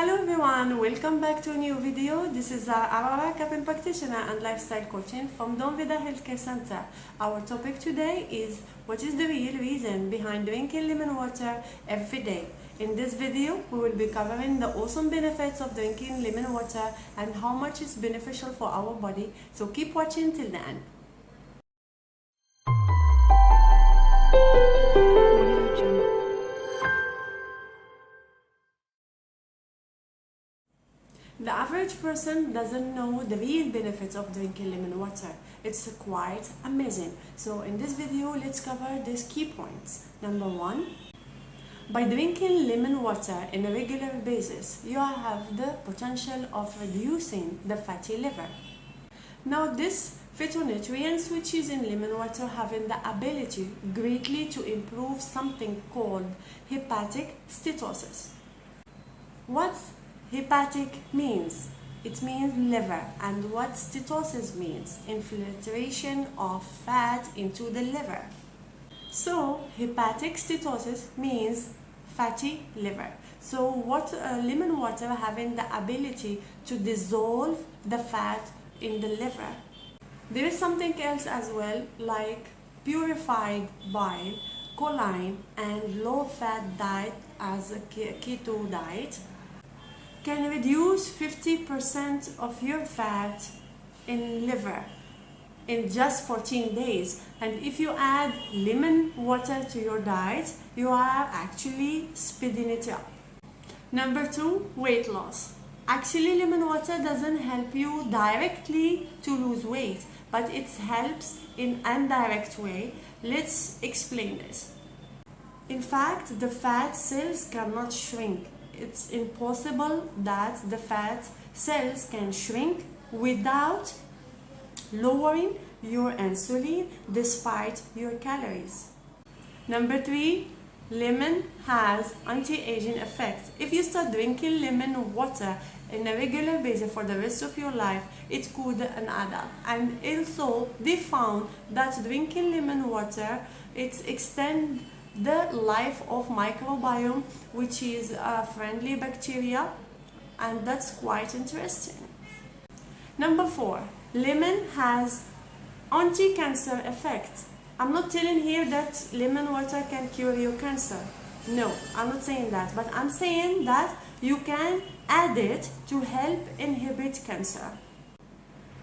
Hello everyone, welcome back to a new video. This is Aurora, cabin practitioner and lifestyle coaching from Donvida Healthcare Center. Our topic today is what is the real reason behind drinking lemon water every day. In this video, we will be covering the awesome benefits of drinking lemon water and how much it's beneficial for our body. So keep watching till the end. The average person doesn't know the real benefits of drinking lemon water. It's quite amazing. So in this video, let's cover these key points. Number one, by drinking lemon water on a regular basis, you have the potential of reducing the fatty liver. Now this phytonutrients which is in lemon water having the ability greatly to improve something called hepatic steatosis. What's hepatic means? It means liver, and what steatosis means? Infiltration of fat into the liver. So hepatic steatosis means fatty liver. So what lemon water having the ability to dissolve the fat in the liver. There is something else as well, like purified bile, choline, and low fat diet as a keto diet can reduce 50% of your fat in liver in just 14 days. And if you add lemon water to your diet, you are actually speeding it up. Number two, weight loss. Actually, lemon water doesn't help you directly to lose weight, but it helps in indirect way. Let's explain this. In fact, the fat cells cannot shrink. It's impossible that the fat cells can shrink without lowering your insulin despite your calories. Number three, lemon has anti-aging effects. If you start drinking lemon water on a regular basis for the rest of your life, it could add up. And also, they found that drinking lemon water, it extends the life of microbiome, which is a friendly bacteria, and that's quite interesting. Number four, lemon has anti-cancer effect. I'm not telling here that lemon water can cure your cancer. No, I'm not saying that, but I'm saying that you can add it to help inhibit cancer.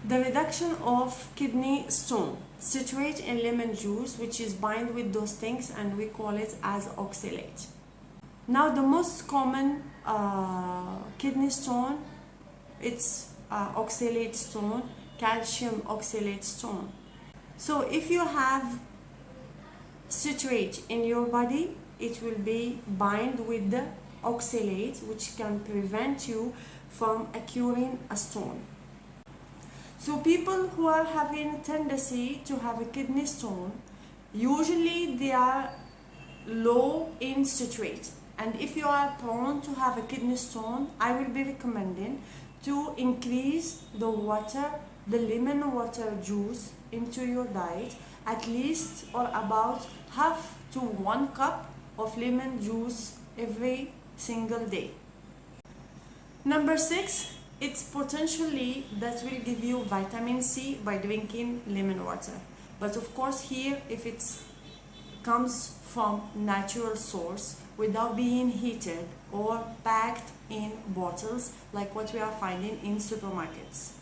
The reduction of kidney stone situate in lemon juice, which is bind with those things, and we call it as oxalate. Now the most common kidney stone, it's oxalate stone, calcium oxalate stone. So if you have citrate in your body, it will be bind with the oxalate, which can prevent you from acquiring a stone. So people who are having a tendency to have a kidney stone, usually they are low in citrate. And if you are prone to have a kidney stone, I will be recommending to increase the water, the lemon water juice into your diet, at least or about half to 1 cup of lemon juice every single day. Number six, it's potentially that will give you vitamin C by drinking lemon water. But of course here, if it comes from natural source without being heated or packed in bottles like what we are finding in supermarkets.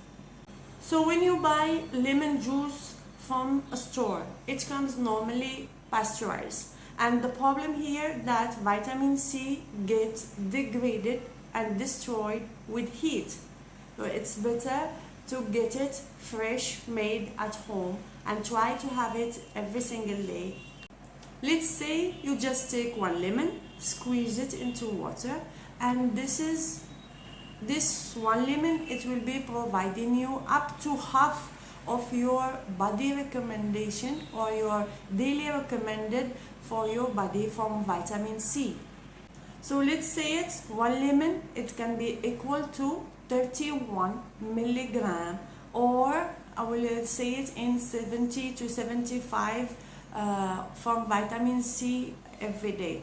So when you buy lemon juice from a store, it comes normally pasteurized. And the problem here that vitamin C gets degraded and destroyed with heat. So it's better to get it fresh, made at home, and try to have it every single day. Let's say you just take 1 lemon, squeeze it into water, and this 1 lemon, it will be providing you up to half of your body recommendation or your daily recommended for your body from vitamin C. So let's say it's 1 lemon, it can be equal to 31 milligram, or I will say it in 70 to 75 from vitamin C every day.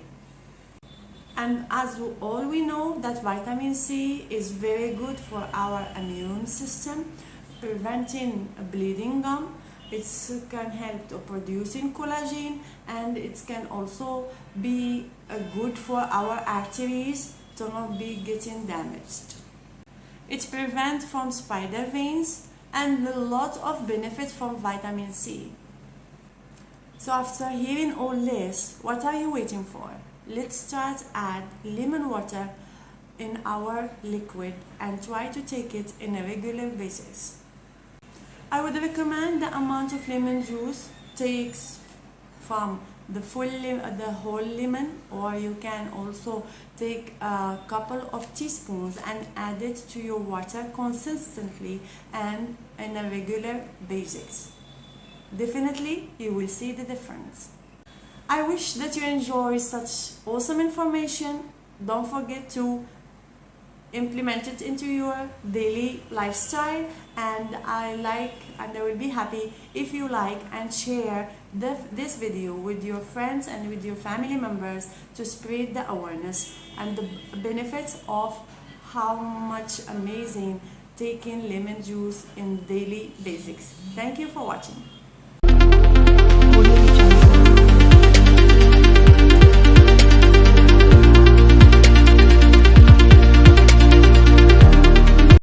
And as all we know that vitamin C is very good for our immune system, preventing bleeding gum. It can help to producing collagen, and it can also be good for our arteries to not be getting damaged. It prevents from spider veins and a lot of benefit from vitamin C. So after hearing all this, what are you waiting for? Let's start add lemon water in our liquid and try to take it in a regular basis. I would recommend the amount of lemon juice takes from the whole lemon, or you can also take a couple of teaspoons and add it to your water consistently and in a regular basis. Definitely you will see the difference. I wish that you enjoy such awesome information. Don't forget to implement it into your daily lifestyle, and I will be happy if you like and share this video with your friends and with your family members to spread the awareness and the benefits of how much amazing taking lemon juice in daily basics. Thank you for watching.